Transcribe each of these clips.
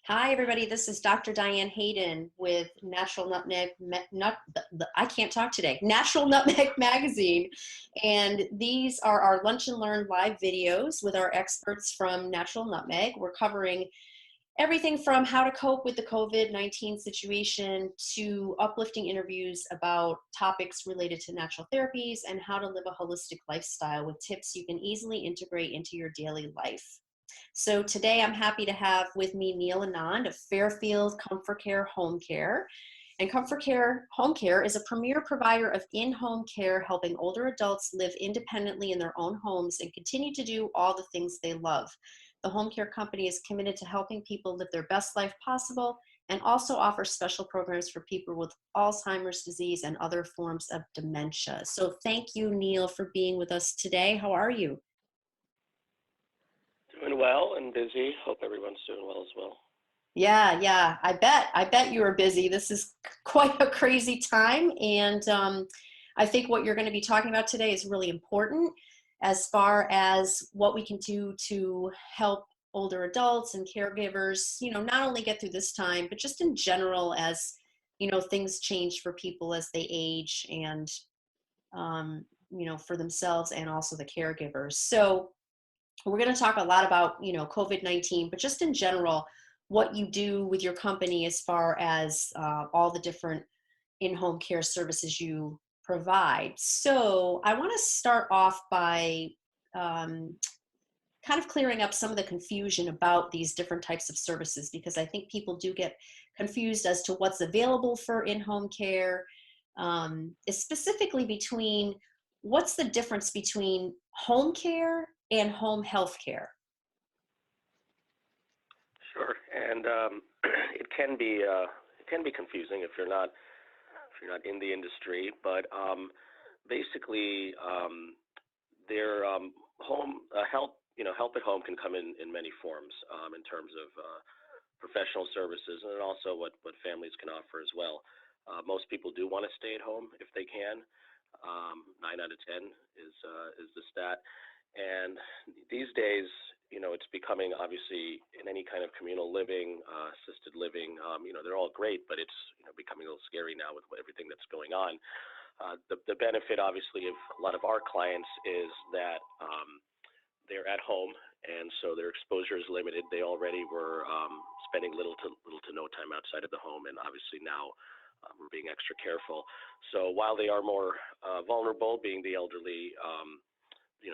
Hi, everybody. This is Dr. Diane Hayden with Natural Nutmeg, I can't talk today, Natural Nutmeg Magazine. And these are our Lunch and Learn live videos with our experts from Natural Nutmeg. We're covering everything from how to cope with the COVID-19 situation to uplifting interviews about topics related to natural therapies and how to live a holistic lifestyle with tips you can easily integrate into your daily life. So today I'm happy to have with me Neil Anand of Fairfield ComForCare Home Care. And ComForCare Home Care is a premier provider of in-home care, helping older adults live independently in their own homes and continue to do all the things they love. The home care company is committed to helping people live their best life possible and also offers special programs for people with Alzheimer's disease and other forms of dementia. So thank you, Neil, for being with us today. How are you? Doing well and busy. Hope everyone's doing well as well. Yeah. I bet you are busy. This is quite a crazy time. And I think what you're going to be talking about today is really important as far as what we can do to help older adults and caregivers, not only get through this time, but just in general as, things change for people as they age and, for themselves and also the caregivers. So we're going to talk a lot about, COVID-19, but just in general, what you do with your company as far as all the different in-home care services you provide. So I want to start off by kind of clearing up some of the confusion about these different types of services, because I think people do get confused as to what's available for in-home care, specifically between what's the difference between home care and home health care. Sure, and it can be confusing if you're not in the industry. But basically, their home help help at home can come in many forms in terms of professional services and also what families can offer as well. Most people do want to stay at home if they can. 9 out of 10 is the stat. And these days, it's becoming obviously in any kind of communal living, assisted living, they're all great, but it's, becoming a little scary now with everything that's going on. The benefit, obviously, of a lot of our clients is that they're at home, and so their exposure is limited. They already were spending little to no time outside of the home, and obviously now we're being extra careful. So while they are more vulnerable, being the elderly,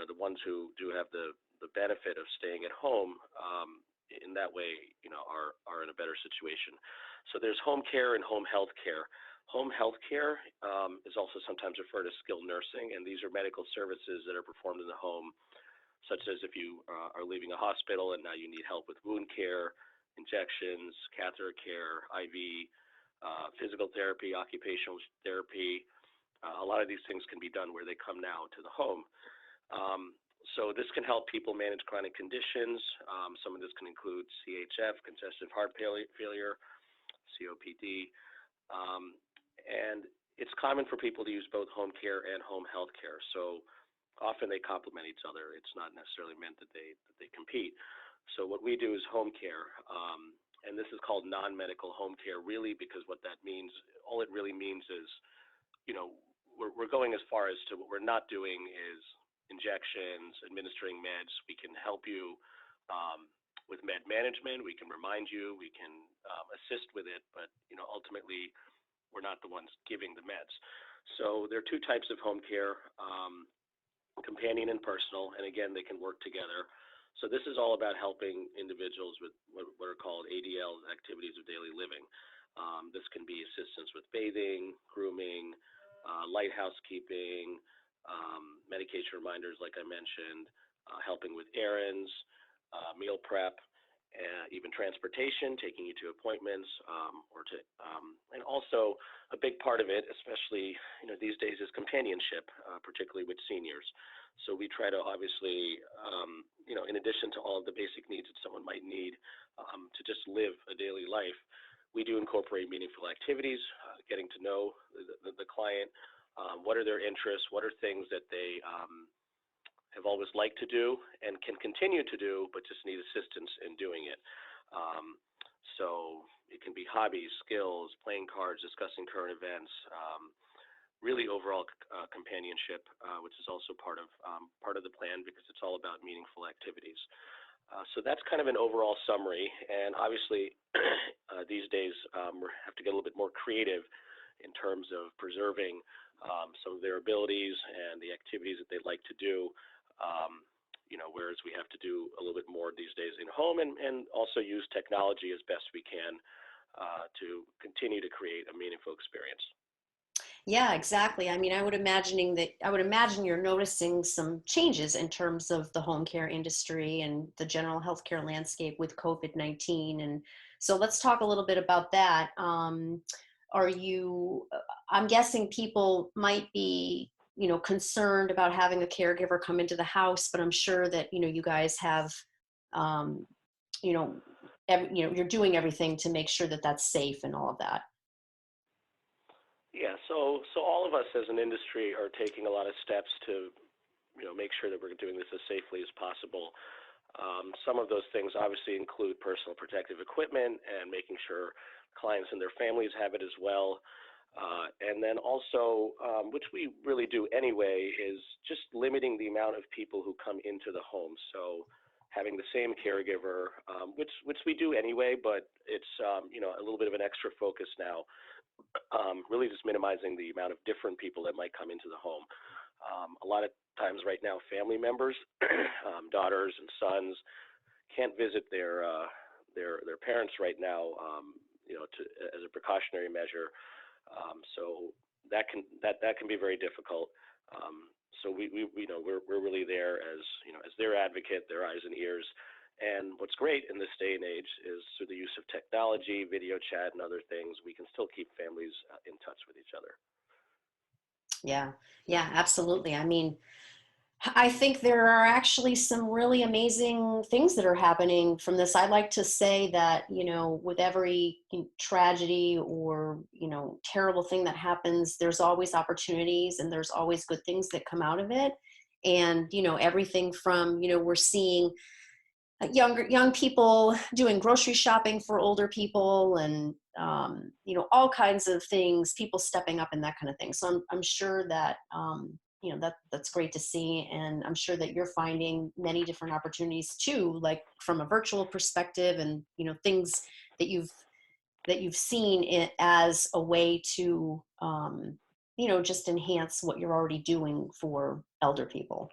the ones who do have the benefit of staying at home, in that way, are in a better situation. So there's home care and home health care. Home health care is also sometimes referred to skilled nursing, and these are medical services that are performed in the home, such as if you are leaving a hospital and now you need help with wound care, injections, catheter care, IV, physical therapy, occupational therapy. A lot of these things can be done where they come now to the home. So this can help people manage chronic conditions. Some of this can include CHF, congestive heart failure, COPD. And it's common for people to use both home care and home health care. So often they complement each other. It's not necessarily meant that they compete. So what we do is home care. And this is called non-medical home care, really, because what that means, all it really means is, we're going as far as to what we're not doing is injections, administering meds. We can help you with med management. We can remind you. We can assist with it. But, ultimately, we're not the ones giving the meds. So there are two types of home care, companion and personal. And, again, they can work together. So this is all about helping individuals with what are called ADL, activities of daily living. This can be assistance with bathing, grooming, light housekeeping, medication reminders, like I mentioned, helping with errands, meal prep, even transportation, taking you to appointments, and also a big part of it, especially these days, is companionship, particularly with seniors. So we try to obviously, in addition to all of the basic needs that someone might need to just live a daily life, we do incorporate meaningful activities, getting to know the client. What are their interests? What are things that they have always liked to do and can continue to do, but just need assistance in doing it? So it can be hobbies, skills, playing cards, discussing current events, really overall companionship, which is also part of the plan because it's all about meaningful activities. So that's kind of an overall summary. And obviously, these days we have to get a little bit more creative in terms of preserving some of their abilities and the activities that they like to do. Whereas we have to do a little bit more these days in home, and also use technology as best we can to continue to create a meaningful experience. Yeah, exactly. I mean, I would imagine you're noticing some changes in terms of the home care industry and the general healthcare landscape with COVID-19. And so let's talk a little bit about that. I'm guessing people might be, concerned about having a caregiver come into the house, but I'm sure that, you guys have, um, you know, you're doing everything to make sure that that's safe and all of that. Yeah, so all of us as an industry are taking a lot of steps to, make sure that we're doing this as safely as possible. Some of those things obviously include personal protective equipment and making sure clients and their families have it as well. And then also, which we really do anyway, is just limiting the amount of people who come into the home. So having the same caregiver, which we do anyway, but it's a little bit of an extra focus now. Really just minimizing the amount of different people that might come into the home. A lot of times right now, family members, daughters and sons, can't visit their parents right now, as a precautionary measure. So that can be very difficult. So we're really there as their advocate, their eyes and ears. And what's great in this day and age is through the use of technology, video chat, and other things, we can still keep families in touch with each other. Yeah, absolutely. I mean, I think there are actually some really amazing things that are happening from this. I like to say that, with every tragedy or, terrible thing that happens, there's always opportunities and there's always good things that come out of it. And, everything from, we're seeing young people doing grocery shopping for older people, and all kinds of things, people stepping up and that kind of thing. So I'm sure that that's great to see, and I'm sure that you're finding many different opportunities too, like from a virtual perspective, and things that you've seen it as a way to just enhance what you're already doing for elder people.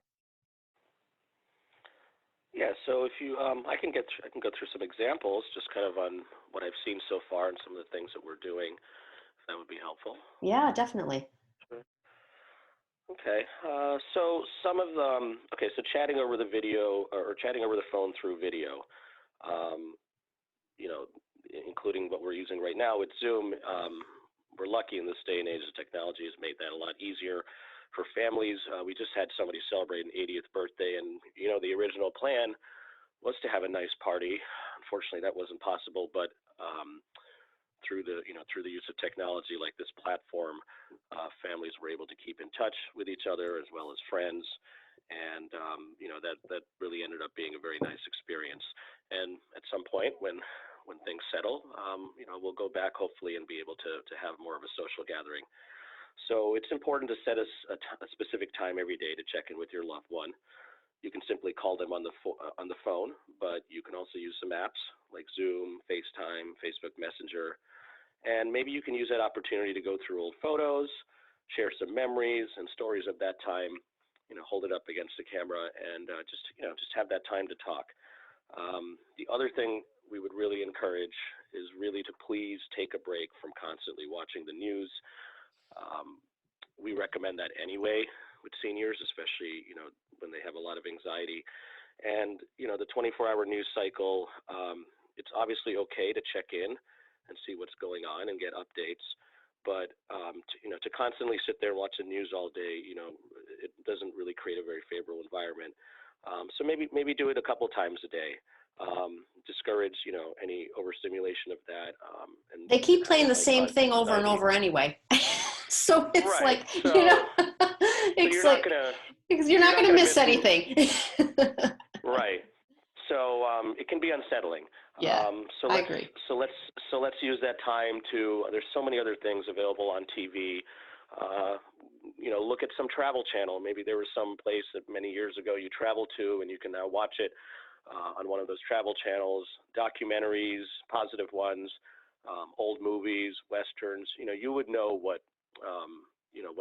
Yeah, so if you, I can go through some examples, just kind of on what I've seen so far and some of the things that we're doing, if that would be helpful. Yeah, definitely. Sure. Okay, so some of them, so chatting over the video or chatting over the phone through video, um, you know, including what we're using right now with Zoom. We're lucky in this day and age, the technology has made that a lot easier for families. We just had somebody celebrate an 80th birthday, and the original plan was to have a nice party. Unfortunately, that wasn't possible, but through the use of technology like this platform, families were able to keep in touch with each other as well as friends, and that really ended up being a very nice experience. And at some point, when things settle, we'll go back hopefully and be able to have more of a social gathering. So it's important to set a specific time every day to check in with your loved one. You can simply call them on the phone, but you can also use some apps like Zoom, FaceTime, Facebook Messenger, and maybe you can use that opportunity to go through old photos, share some memories and stories of that time. Hold it up against the camera and just have that time to talk. The other thing we would really encourage is really to please take a break from constantly watching the news. We recommend that anyway with seniors, especially when they have a lot of anxiety. And the 24-hour news cycle, it's obviously okay to check in and see what's going on and get updates, but to constantly sit there and watch the news all day, it doesn't really create a very favorable environment. So maybe do it a couple times a day. Discourage any overstimulation of that. And They keep playing the might same cause thing over and anxiety. over anyway. So it's Right. like, So, it's you're like, not gonna because you're not going to miss anything. Right. So it can be unsettling. Yeah, So I let's agree. use that time to. There's so many other things available on TV. Uh, look at some travel channel. Maybe there was some place that many years ago you traveled to, and you can now watch it on one of those travel channels. Documentaries, positive ones, old movies, westerns. You would know what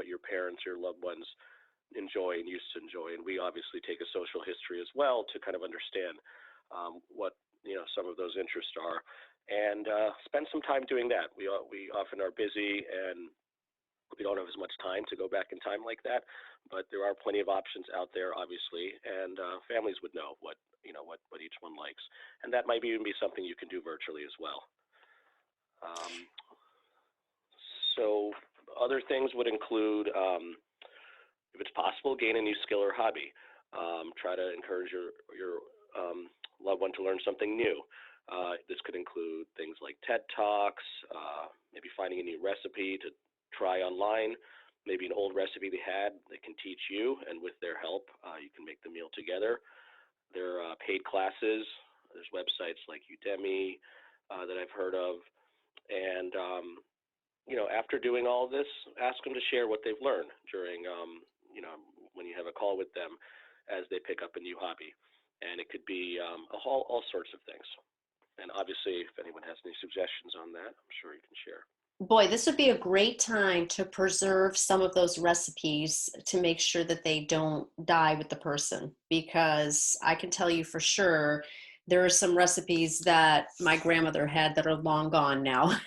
your parents, your loved ones enjoy and used to enjoy, and we obviously take a social history as well to kind of understand what some of those interests are, and spend some time doing that. We often are busy and we don't have as much time to go back in time like that, but there are plenty of options out there, obviously, and families would know what each one likes, and that might even be something you can do virtually as well. Um, so other things would include, if it's possible, gain a new skill or hobby. Try to encourage your loved one to learn something new. This could include things like TED Talks, maybe finding a new recipe to try online, maybe an old recipe they can teach you, and with their help, you can make the meal together. There are paid classes. There's websites like Udemy that I've heard of, and after doing all of this, ask them to share what they've learned during, when you have a call with them as they pick up a new hobby. And it could be all sorts of things. And obviously, if anyone has any suggestions on that, I'm sure you can share. Boy, this would be a great time to preserve some of those recipes to make sure that they don't die with the person, because I can tell you for sure there are some recipes that my grandmother had that are long gone now.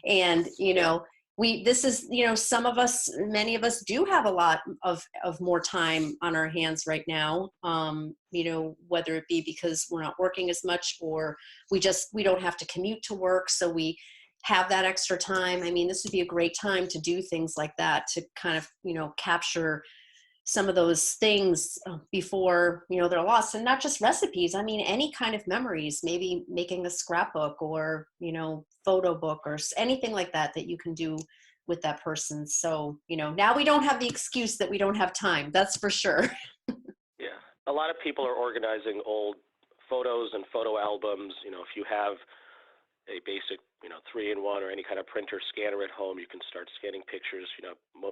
And Yeah. this is, some of us, many of us do have a lot of more time on our hands right now, whether it be because we're not working as much, or we don't have to commute to work, so we have that extra time. I mean, this would be a great time to do things like that, to kind of capture some of those things before they're lost. And not just recipes, I mean any kind of memories, maybe making a scrapbook, or photo book, or anything like that that you can do with that person. So now we don't have the excuse that we don't have time, that's for sure. Yeah. A lot of people are organizing old photos and photo albums. If you have a basic, 3-in-1 or any kind of printer scanner at home, you can start scanning pictures,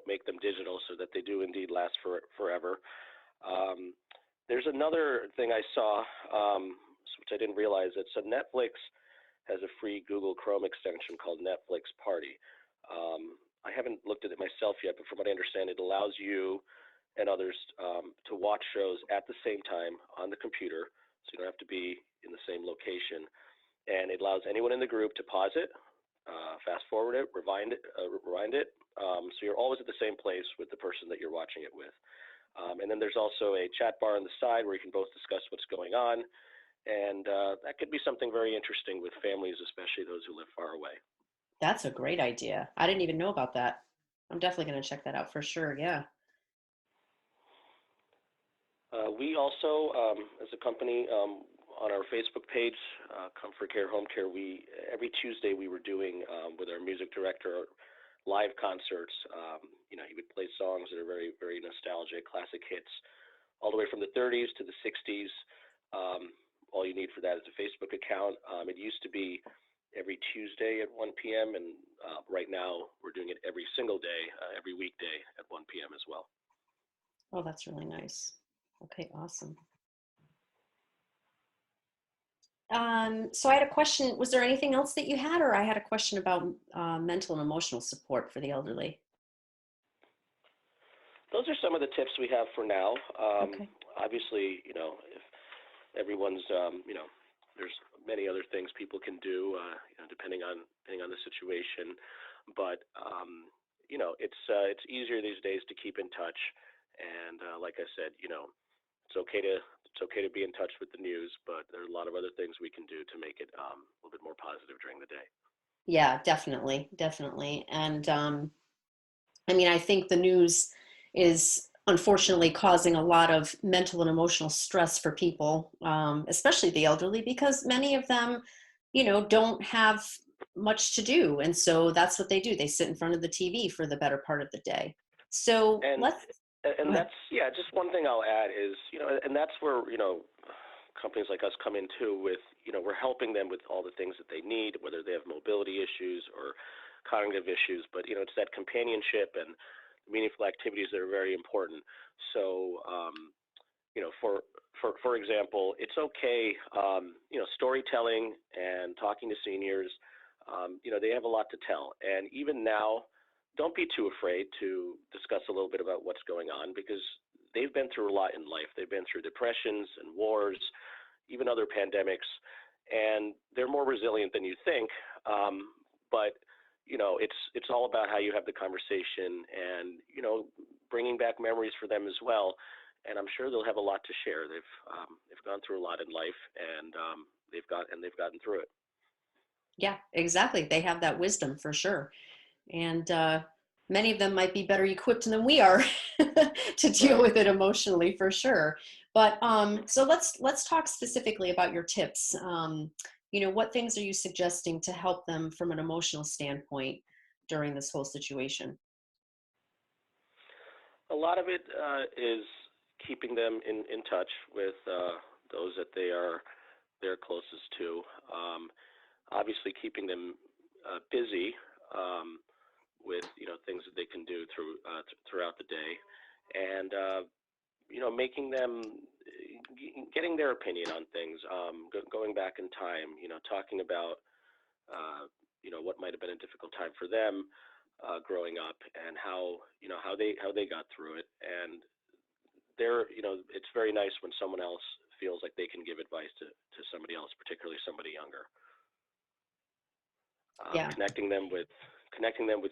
make them digital so that they do indeed last forever. There's another thing I saw, which I didn't realize, that so Netflix has a free Google Chrome extension called Netflix Party. I haven't looked at it myself yet, but from what I understand, it allows you and others to watch shows at the same time on the computer, so you don't have to be in the same location. And it allows anyone in the group to pause it, fast forward it, rewind it, so you're always at the same place with the person that you're watching it with. And then there's also a chat bar on the side where you can both discuss what's going on, and that could be something very interesting with families, especially those who live far away. That's a great idea. I didn't even know about that. I'm definitely going to check that out for sure. Yeah. We also, as a company, on our Facebook page, ComForCare Home Care, every Tuesday we were doing with our music director live concerts. He would play songs that are very, very nostalgic, classic hits, all the way from the 30s to the 60s. All you need for that is a Facebook account. It used to be every Tuesday at 1 p.m., and right now we're doing it every single day, every weekday at 1 p.m. as well. Oh, that's really nice. Okay, awesome. So I had a question. Was there anything else that you had, or I had a question about mental and emotional support for the elderly? Those are some of the tips we have for now. Okay. Obviously, if everyone's, there's many other things people can do, depending on the situation. But it's easier these days to keep in touch. And like I said, it's okay to be in touch with the news, but there are a lot of other things we can do to make it a little bit more positive during the day. Yeah, definitely, definitely. And I mean, I think the news is unfortunately causing a lot of mental and emotional stress for people, especially the elderly, because many of them, don't have much to do. And so that's what they do. They sit in front of the TV for the better part of the day. So And let's, go ahead. that's, yeah, just one thing I'll add is, and that's where, companies like us come in too with, we're helping them with all the things that they need, whether they have mobility issues or cognitive issues, but, it's that companionship and meaningful activities that are very important. So, for example, it's okay, storytelling and talking to seniors, they have a lot to tell. And even now, don't be too afraid to discuss a little bit about what's going on, because they've been through a lot in life. They've been through depressions and wars, even other pandemics, and they're more resilient than you think. But it's all about how you have the conversation and bringing back memories for them as well. And I'm sure they'll have a lot to share. They've gone through a lot in life, and they've gotten through it. Yeah, exactly. They have that wisdom for sure. And many of them might be better equipped than we are to deal with it emotionally, for sure. But so let's talk specifically about your tips. What things are you suggesting to help them from an emotional standpoint during this whole situation? A lot of it is keeping them in touch with those that they're closest to. Obviously, keeping them busy with things that they can do throughout the day, and making them getting their opinion on things, going back in time, talking about what might have been a difficult time for them growing up, and how they got through it. And it's very nice when someone else feels like they can give advice to somebody else, particularly somebody younger. Yeah. Connecting them with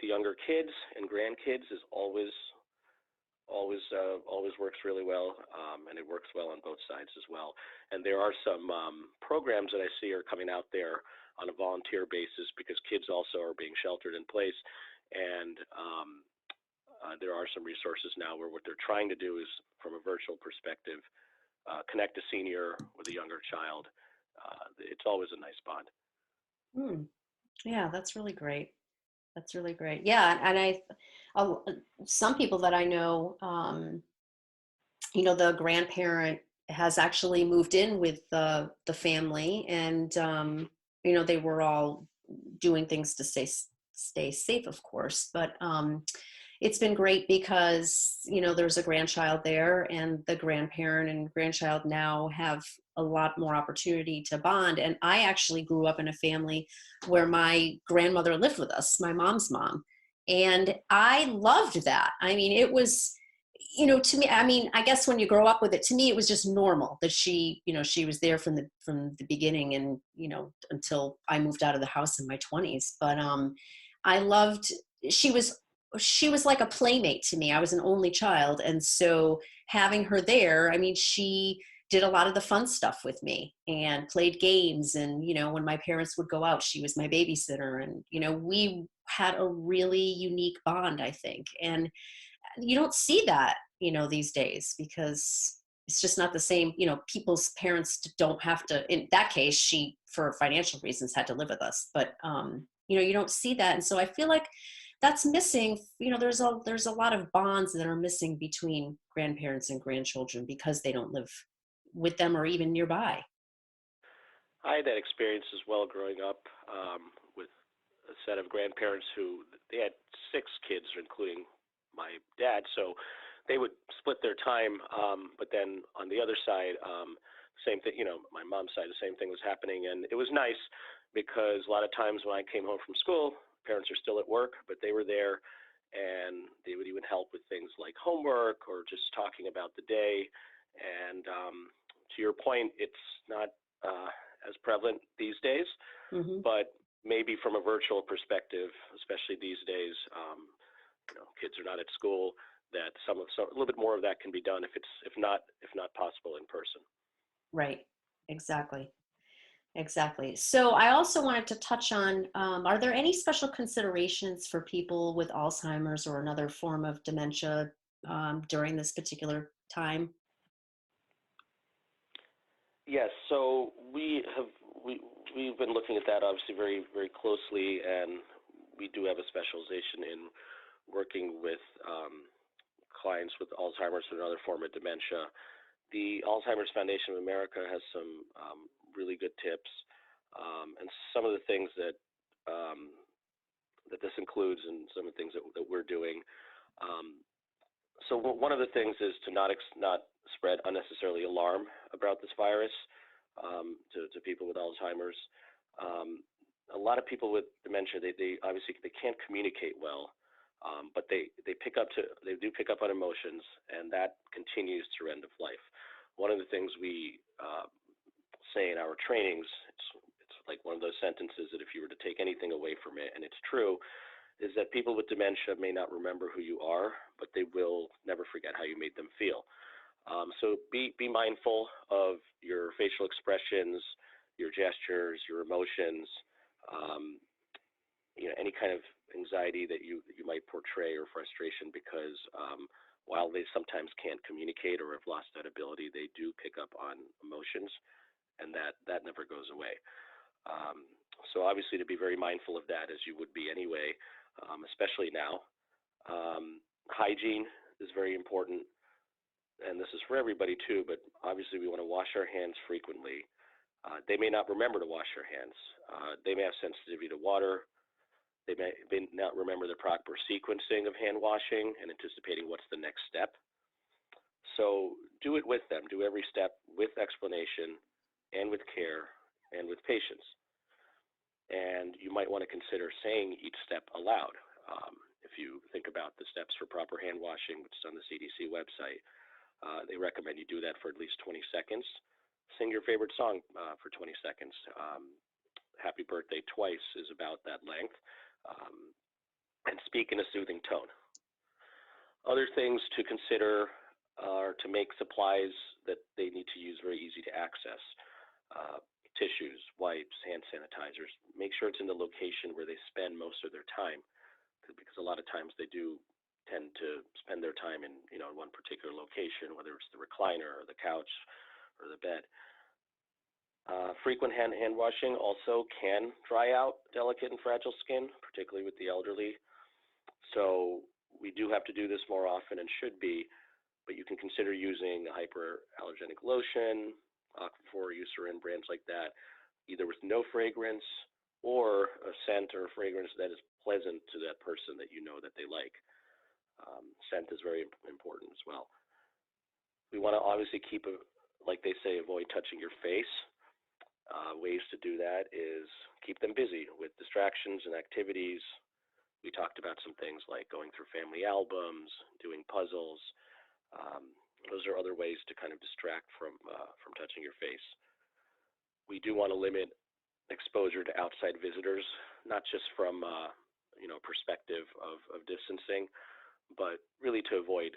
younger kids and grandkids is always works really well, and it works well on both sides as well. And there are some programs that I see are coming out there on a volunteer basis, because kids also are being sheltered in place. And there are some resources now where what they're trying to do is, from a virtual perspective, connect a senior with a younger child. It's always a nice bond. Yeah, that's really great. That's really great. Yeah, and some people that I know, the grandparent has actually moved in with the family, and they were all doing things to stay safe, of course. But it's been great because there's a grandchild there, and the grandparent and grandchild now have a lot more opportunity to bond. And I actually grew up in a family where my grandmother lived with us, my mom's mom, and I loved that. I mean, it was, to me, I mean, I guess when you grow up with it, to me, it was just normal that she was there from the beginning, and until I moved out of the house in my 20s. But I loved, she was like a playmate to me. I was an only child, and so having her there, I mean, she did a lot of the fun stuff with me and played games. And when my parents would go out, she was my babysitter, and we had a really unique bond, I think. And you don't see that these days, because it's just not the same. People's parents don't have to, in that case, she, for financial reasons, had to live with us. But you don't see that. And so I feel like that's missing. There's a lot of bonds that are missing between grandparents and grandchildren, because they don't live with them or even nearby. I had that experience as well growing up, with a set of grandparents who, they had 6 kids, including my dad. So they would split their time, but then on the other side, same thing, my mom's side, the same thing was happening. And it was nice, because a lot of times when I came home from school, parents are still at work, but they were there, and they would even help with things like homework or just talking about the day. And to your point, it's not as prevalent these days, but maybe from a virtual perspective, especially these days, kids are not at school, that a little bit more of that can be done, if not possible, in person. Right. Exactly. So I also wanted to touch on, are there any special considerations for people with Alzheimer's or another form of dementia during this particular time? Yes. So we've been looking at that, obviously, very, very closely, and we do have a specialization in working with clients with Alzheimer's and another form of dementia, the Alzheimer's Foundation of America has some really good tips, and some of the things that that this includes, and some of the things that we're doing. So one of the things is to not spread unnecessarily alarm about this virus to people with Alzheimer's. A lot of people with dementia, they obviously they can't communicate well, but they do pick up on emotions, and that continues through end of life. One of the things we say in our trainings, it's like one of those sentences that if you were to take anything away from it, and it's true, is that people with dementia may not remember who you are, but they will never forget how you made them feel. So be mindful of your facial expressions, your gestures, your emotions, any kind of anxiety that you might portray or frustration, because while they sometimes can't communicate or have lost that ability, they do pick up on emotions, and that never goes away. So obviously to be very mindful of that, as you would be anyway, especially now. Hygiene is very important, and this is for everybody too, but obviously we want to wash our hands frequently. They may not remember to wash their hands. They may have sensitivity to water. They may not remember the proper sequencing of hand washing and anticipating what's the next step. So do it with them. Do every step with explanation and with care and with patience. And you might want to consider saying each step aloud. If you think about the steps for proper hand washing, which is on the CDC website, they recommend you do that for at least 20 seconds. Sing your favorite song for 20 seconds. Happy Birthday Twice is about that length. And speak in a soothing tone. Other things to consider are to make supplies that they need to use very easy to access. Tissues, wipes, hand sanitizers. Make sure it's in the location where they spend most of their time, because a lot of times they do tend to spend their time in one particular location, whether it's the recliner or the couch or the bed. Frequent hand washing also can dry out delicate and fragile skin, particularly with the elderly. So we do have to do this more often, and should be, but you can consider using a hyperallergenic lotion, Aquaphor, Eucerin, brands like that, either with no fragrance or a scent or a fragrance that is pleasant to that person that you know that they like. Scent is very important as well. We want to obviously keep, like they say, avoid touching your face. Ways to do that is keep them busy with distractions and activities. We talked about some things like going through family albums, doing puzzles. Those are other ways to kind of distract from touching your face. We do want to limit exposure to outside visitors, not just from perspective of distancing, but really to avoid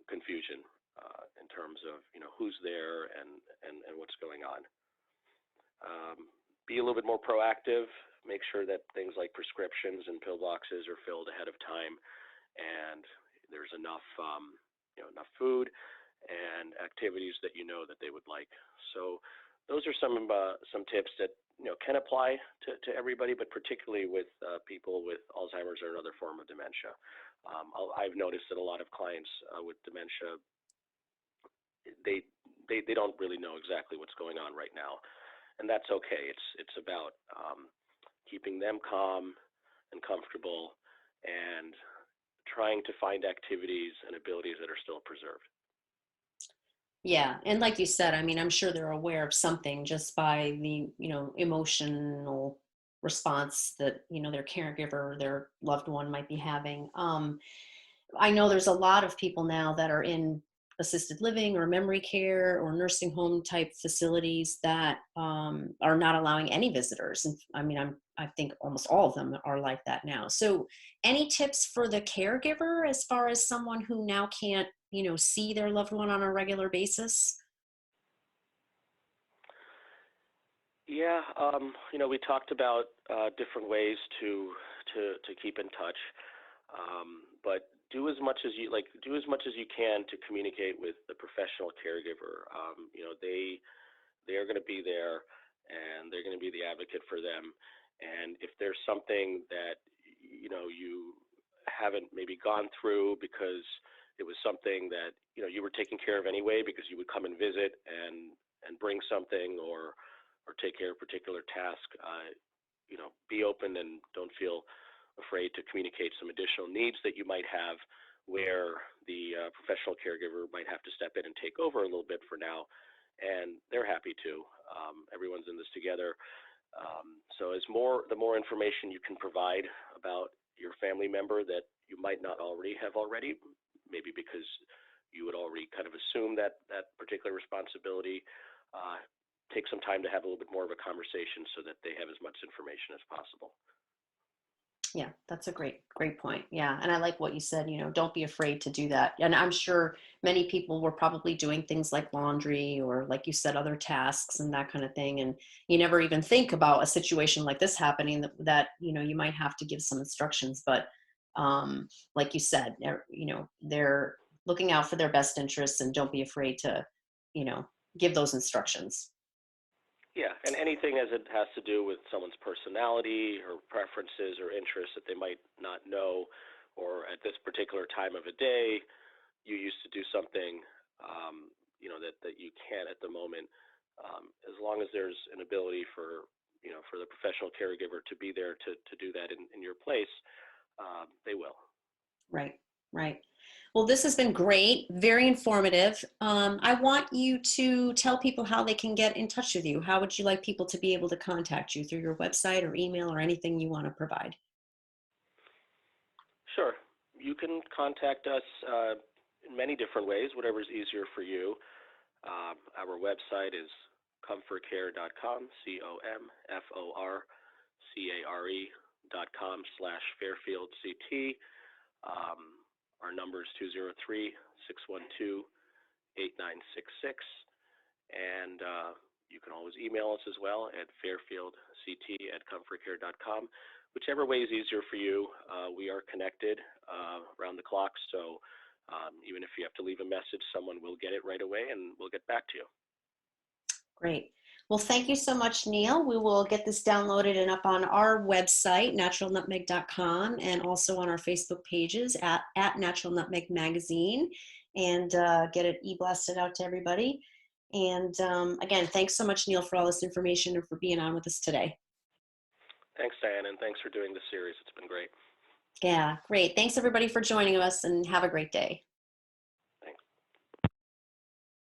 confusion in terms of who's there and what's going on. Be a little bit more proactive. Make sure that things like prescriptions and pill boxes are filled ahead of time, and there's enough enough food and activities that that they would like. So those are some tips that can apply to everybody, but particularly with people with Alzheimer's or another form of dementia. I've noticed that a lot of clients with dementia, they don't really know exactly what's going on right now, and that's okay. It's about keeping them calm and comfortable, and trying to find activities and abilities that are still preserved. Yeah, and like you said, I mean, I'm sure they're aware of something just by the, emotional response that, their caregiver, their loved one might be having. I know there's a lot of people now that are in assisted living or memory care or nursing home type facilities that are not allowing any visitors. And I mean, I think almost all of them are like that now. So any tips for the caregiver as far as someone who now can't, see their loved one on a regular basis? Yeah, we talked about different ways to keep in touch, but do as much as you can to communicate with the professional caregiver. They are going to be there, and they're going to be the advocate for them. And if there's something that you haven't maybe gone through because it was something that, you know, you were taking care of anyway because you would come and visit and bring something or take care of a particular task, you know, be open and don't feel afraid to communicate some additional needs that you might have where the professional caregiver might have to step in and take over a little bit for now, and they're happy to. Everyone's in this together. So the more information you can provide about your family member that you might not already have maybe because you would already kind of assume that particular responsibility, take some time to have a little bit more of a conversation so that they have as much information as possible. Yeah, that's a great point. Yeah. And I like what you said, you know, don't be afraid to do that. And I'm sure many people were probably doing things like laundry or, like you said, other tasks and that kind of thing. And you never even think about a situation like this happening that you know, you might have to give some instructions. But like you said, you know, they're looking out for their best interests, and don't be afraid to, you know, give those instructions. Yeah, and anything as it has to do with someone's personality or preferences or interests that they might not know, or at this particular time of a day, you used to do something, you know, that you can't at the moment. As long as there's an ability for, you know, for the professional caregiver to be there to do that in your place, they will. Right, right. Well, this has been great, very informative. I want you to tell people how they can get in touch with you. How would you like people to be able to contact you, through your website or email or anything you want to provide? Sure. You can contact us in many different ways, whatever's easier for you. Our website is comforcare.com, ComForCare.com/FairfieldCT. Our number is 203-612-8966. And you can always email us as well at fairfieldct@comforcare.com. Whichever way is easier for you. We are connected around the clock, so even if you have to leave a message, someone will get it right away and we'll get back to you. Great. Well, thank you so much, Neil. We will get this downloaded and up on our website, naturalnutmeg.com, and also on our Facebook pages at Natural Nutmeg Magazine, and get it e-blasted out to everybody. And again, thanks so much, Neil, for all this information and for being on with us today. Thanks, Diane, and thanks for doing this series. It's been great. Yeah, great. Thanks, everybody, for joining us, and have a great day.